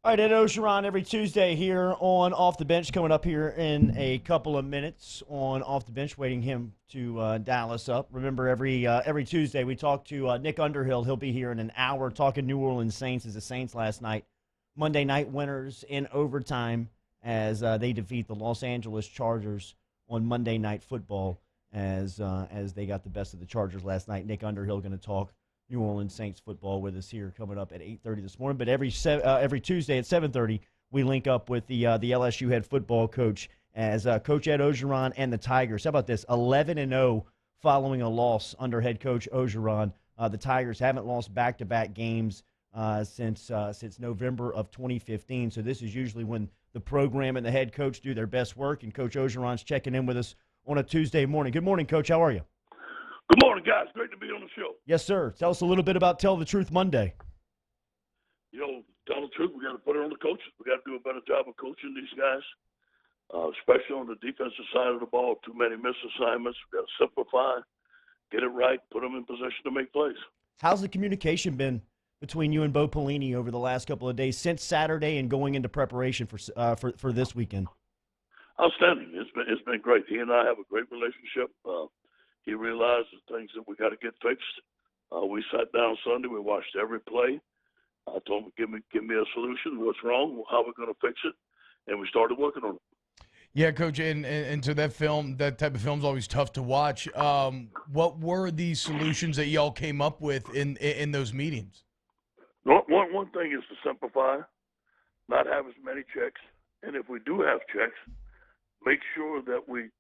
All right, Ed Orgeron every Tuesday here on Off the Bench. Coming up here in a couple of minutes on Off the Bench, waiting him to dial us up. Remember, every Tuesday we talk to Nick Underhill. He'll be here in an hour talking New Orleans Saints as the Saints last night, Monday night winners in overtime as they defeat the Los Angeles Chargers on Monday Night Football as they got the best of the Chargers last night. Nick Underhill going to talk New Orleans Saints football with us here coming up at 8:30 this morning. But every Tuesday at 7:30, we link up with the LSU head football coach as Coach Ed Orgeron and the Tigers. How about this? 11-0 following a loss under head coach Orgeron. The Tigers haven't lost back-to-back games since November of 2015. So this is usually when the program and the head coach do their best work. And Coach Orgeron's checking in with us on a Tuesday morning. Good morning, Coach. How are you? Good morning, guys. Great to be on the show. Yes, sir. Tell us a little bit about Tell the Truth Monday. Tell the truth, we got to put it on the coaches. We got to do a better job of coaching these guys, especially on the defensive side of the ball. Too many missed assignments. We got to simplify, get it right, put them in position to make plays. How's the communication been between you and Bo Pelini over the last couple of days since Saturday and going into preparation for this weekend? Outstanding. It's been great. He and I have a great relationship. He realizes things that we got to get fixed. We sat down Sunday. We watched every play. I told him, give me a solution. What's wrong? How we're going to fix it? And we started working on it. Yeah, Coach, and so that type of film is always tough to watch. What were the solutions that y'all came up with in those meetings? One thing is to simplify, not have as many checks, and if we do have checks, make sure that we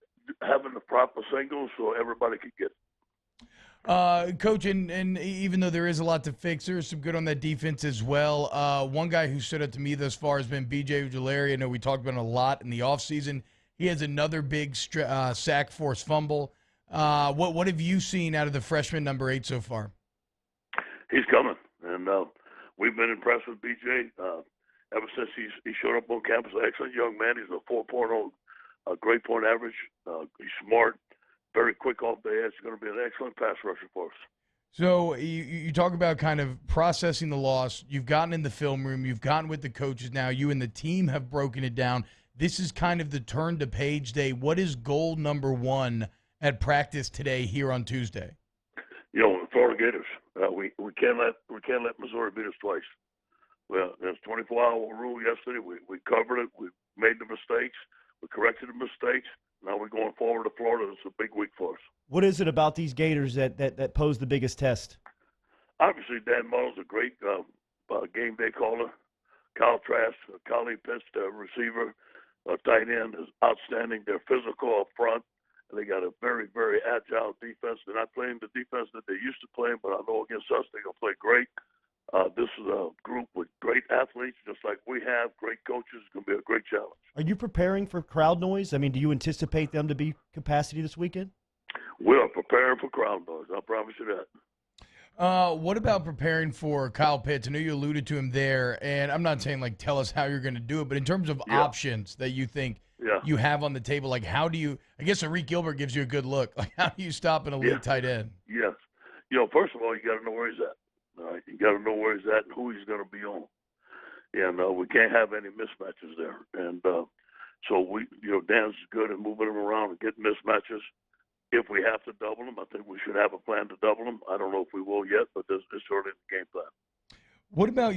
having the proper singles so everybody can get it. Coach, and even though there is a lot to fix, there is some good on that defense as well. One guy who stood out to me thus far has been B.J. Ujulari. I know we talked about him a lot in the offseason. He has another big sack force fumble. What have you seen out of the freshman number 8 so far? He's coming, and we've been impressed with B.J. Ever since he showed up on campus. An excellent young man. He's a 4.0, a grade point average. He's smart. Very quick off the edge. He's going to be an excellent pass rusher for us. So you talk about kind of processing the loss. You've gotten in the film room. You've gotten with the coaches now. You and the team have broken it down. This is kind of the turn to page day. What is goal number 1 at practice today here on Tuesday? The Florida Gators. We can't let Missouri beat us twice. Well, there's 24-hour rule yesterday. We covered it. We made the mistakes. We corrected the mistakes. Now we're going forward to Florida. It's a big week for us. What is it about these Gators that pose the biggest test? Obviously, Dan Mullen's a great game day caller. Kyle Trask, Collie Pitts, the receiver, tight end is outstanding. They're physical up front, and they got a very, very agile defense. They're not playing the defense that they used to play, but I know against us they're going to play great. This is a group with great athletes, just like we have, great coaches. It's going to be a great challenge. Are you preparing for crowd noise? I mean, do you anticipate them to be capacity this weekend? We are preparing for crowd noise. I promise you that. What about preparing for Kyle Pitts? I know you alluded to him there, and I'm not saying, tell us how you're going to do it, but in terms of options that you think you have on the table, how do you – I guess Arik Gilbert gives you a good look. How do you stop an elite tight end? Yes. First of all, you got to know where he's at. All right? You got to know where he's at and who he's going to be on. And we can't have any mismatches there. And so Dan's good at moving him around and getting mismatches. If we have to double him, I think we should have a plan to double him. I don't know if we will yet, but it's early in the game plan. What about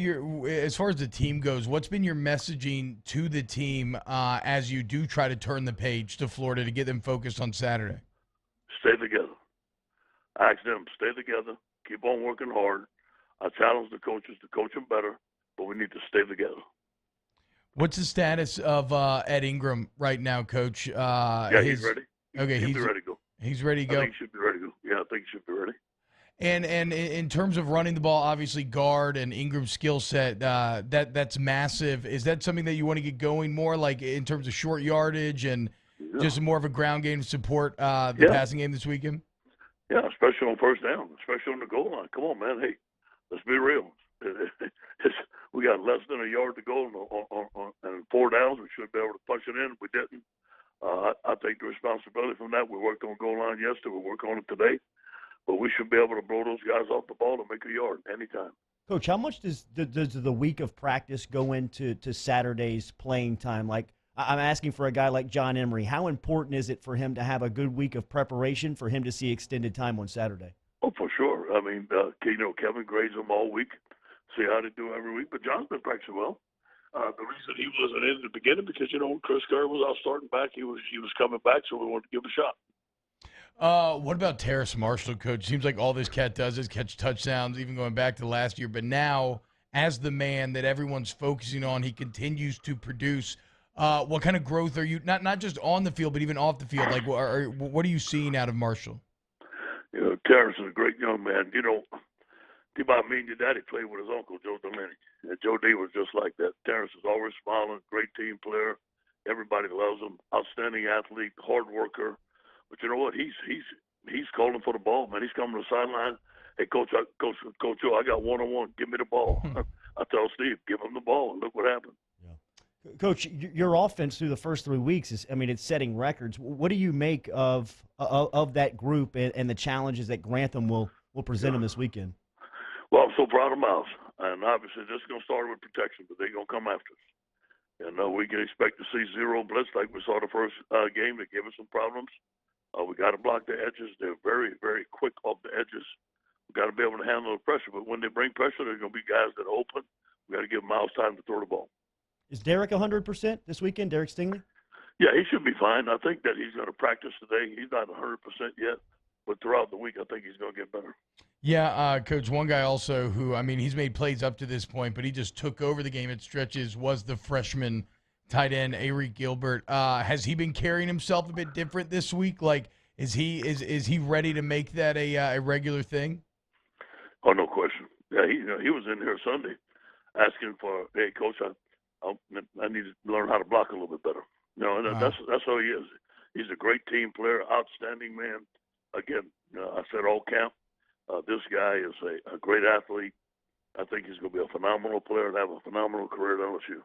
as far as the team goes, what's been your messaging to the team as you do try to turn the page to Florida to get them focused on Saturday? Stay together. I ask them, stay together, keep on working hard. I challenge the coaches to coach them better, but we need to stay together. What's the status of Ed Ingram right now, Coach? He's ready. Okay, he'll be ready to go. He's ready to go. I think he should be ready to go. Yeah, I think he should be ready. And in terms of running the ball, obviously guard and Ingram's skill set, that's massive. Is that something that you want to get going more, like in terms of short yardage and just more of a ground game to support the passing game this weekend? Yeah, especially on first down, especially on the goal line. Come on, man. Hey, let's be real. We got less than a yard to go on 4 downs. We should be able to punch it in. We didn't. I take the responsibility from that. We worked on goal line yesterday. We work on it today. But we should be able to blow those guys off the ball and make a yard anytime. Coach, how much does the week of practice go into Saturday's playing time? Like, I'm asking for a guy like John Emery. How important is it for him to have a good week of preparation for him to see extended time on Saturday? Oh, for sure. I mean, Kevin grades them all week, see how they do every week. But John's been practicing well. The reason he wasn't in the beginning because Chris Kerr was out starting back. He was coming back, so we wanted to give him a shot. What about Terrace Marshall, Coach? Seems like all this cat does is catch touchdowns, even going back to last year. But now, as the man that everyone's focusing on, he continues to produce. What kind of growth are you not just on the field, but even off the field? Like, what are you seeing out of Marshall? Terrence is a great young man. Me and your daddy played with his uncle, Joe Pelini. And Joe D was just like that. Terrence is always smiling, great team player. Everybody loves him. Outstanding athlete, hard worker. But you know what? He's calling for the ball, man. He's coming to the sideline. Hey, Coach Joe, I got one-on-one. Give me the ball. I tell Steve, give him the ball, and look what happened. Yeah. Coach, your offense through the first 3 weeks it's setting records. What do you make of that group and the challenges that Grantham will present them this weekend? Well, I'm so proud of Myles. And obviously, this is going to start with protection, but they're going to come after us. And we can expect to see zero blitz like we saw the first game that gave us some problems. We got to block the edges. They're very, very quick off the edges. We got to be able to handle the pressure. But when they bring pressure, there's going to be guys that are open. We got to give Myles time to throw the ball. Is Derek 100% this weekend, Derek Stingley? Yeah, he should be fine. I think that he's going to practice today. He's not 100% yet, but throughout the week, I think he's going to get better. Yeah, Coach, one guy also who, he's made plays up to this point, but he just took over the game at stretches, was the freshman tight end, Ari Gilbert. Has he been carrying himself a bit different this week? Like, is he ready to make that a regular thing? Oh, no question. Yeah, he was in here Sunday asking for, hey, Coach, I need to learn how to block a little bit better. That's how he is. He's a great team player, outstanding man. Again, I said all camp. This guy is a great athlete. I think he's going to be a phenomenal player and have a phenomenal career at LSU.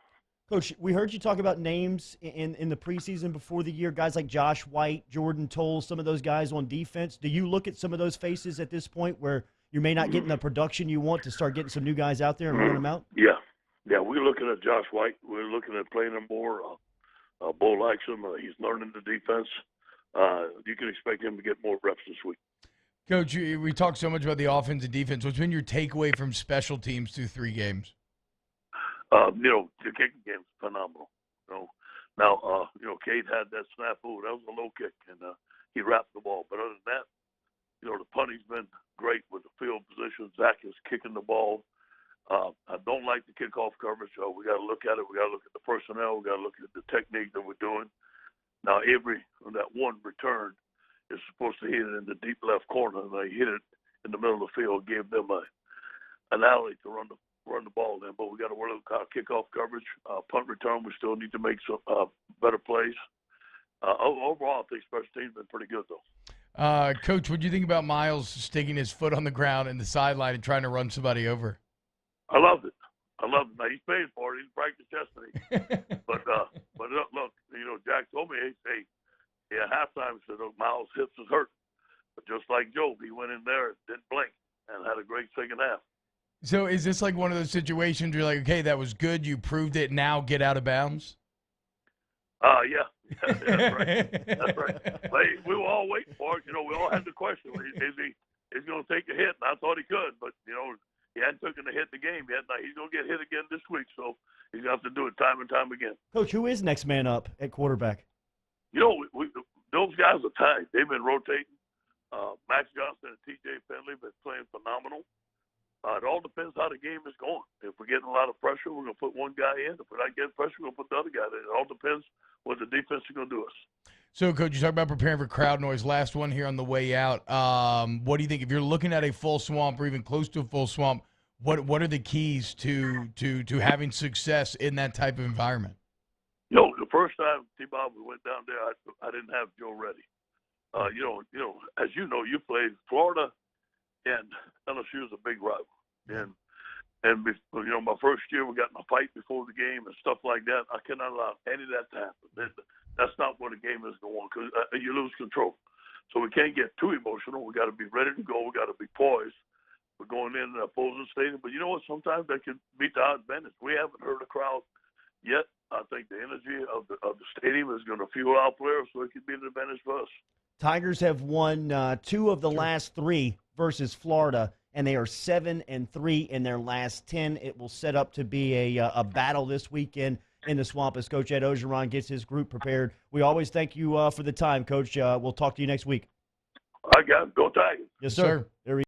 Coach, we heard you talk about names in the preseason before the year, guys like Josh White, Jordan Toll, some of those guys on defense. Do you look at some of those faces at this point where you may not get the production you want to start getting some new guys out there and running them out? Yeah, we're looking at Josh White. We're looking at playing him more. Bo likes him. He's learning the defense. You can expect him to get more reps this week. Coach, we talked so much about the offense and defense. What's been your takeaway from special teams through 3 games? The kicking game is phenomenal. Cade had that snafu. That was a low kick, and he wrapped the ball. But other than that, the punting's been great with the field position. Zach is kicking the ball. I don't like the kickoff coverage. We got to look at it. We got to look at the personnel. We got to look at the technique that we're doing. Now, Avery, on that one return, is supposed to hit it in the deep left corner, and they hit it in the middle of the field, gave them an alley to run the ball in. But we got to work on kickoff coverage, punt return. We still need to make some better plays. Overall, I think special teams been pretty good though. Coach, what do you think about Myles sticking his foot on the ground in the sideline and trying to run somebody over? I loved it. Now he's paying for it. He's practiced yesterday. but look, Jack told me, hey. At halftime, he said, look, Myles' hips is hurt. But just like Joe, he went in there and didn't blink and had a great second half. So is this like one of those situations where you're like, okay, that was good, you proved it, now get out of bounds? Yeah, that's right. That's right. But we were all waiting for it. We all had the question, is he going to take a hit? And I thought he could, but, he hadn't taken a hit in the game yet. Now he's going to get hit again this week, so he's going to have to do it time and time again. Coach, who is next man up at quarterback? Those guys are tied. They've been rotating. Max Johnson and T.J. Finley have been playing phenomenal. It all depends how the game is going. If we're getting a lot of pressure, we're going to put one guy in. If we're not getting pressure, we're going to put the other guy in. It all depends what the defense is going to do us. So, Coach, you talk about preparing for crowd noise. Last one here on the way out. What do you think? If you're looking at a full swamp or even close to a full swamp, what are the keys to having success in that type of environment? The first time, T-Bob, we went down there, I didn't have Joe ready. As you played Florida, and LSU is a big rival. And my first year, we got in a fight before the game and stuff like that. I cannot allow any of that to happen. That's not where the game is going because you lose control. So we can't get too emotional. We got to be ready to go. We got to be poised. We going in the opposing stadium. But you know what? Sometimes they can beat the advantage. We haven't heard a crowd yet. I think the energy of the stadium is going to fuel our players, so it could be an advantage for us. Tigers have won 2 of the last 3 versus Florida, and they are 7-3 in their last 10. It will set up to be a battle this weekend in the Swamp as Coach Ed Orgeron gets his group prepared. We always thank you for the time, Coach. We'll talk to you next week. I got it. Go Tigers. Yes, sir. There we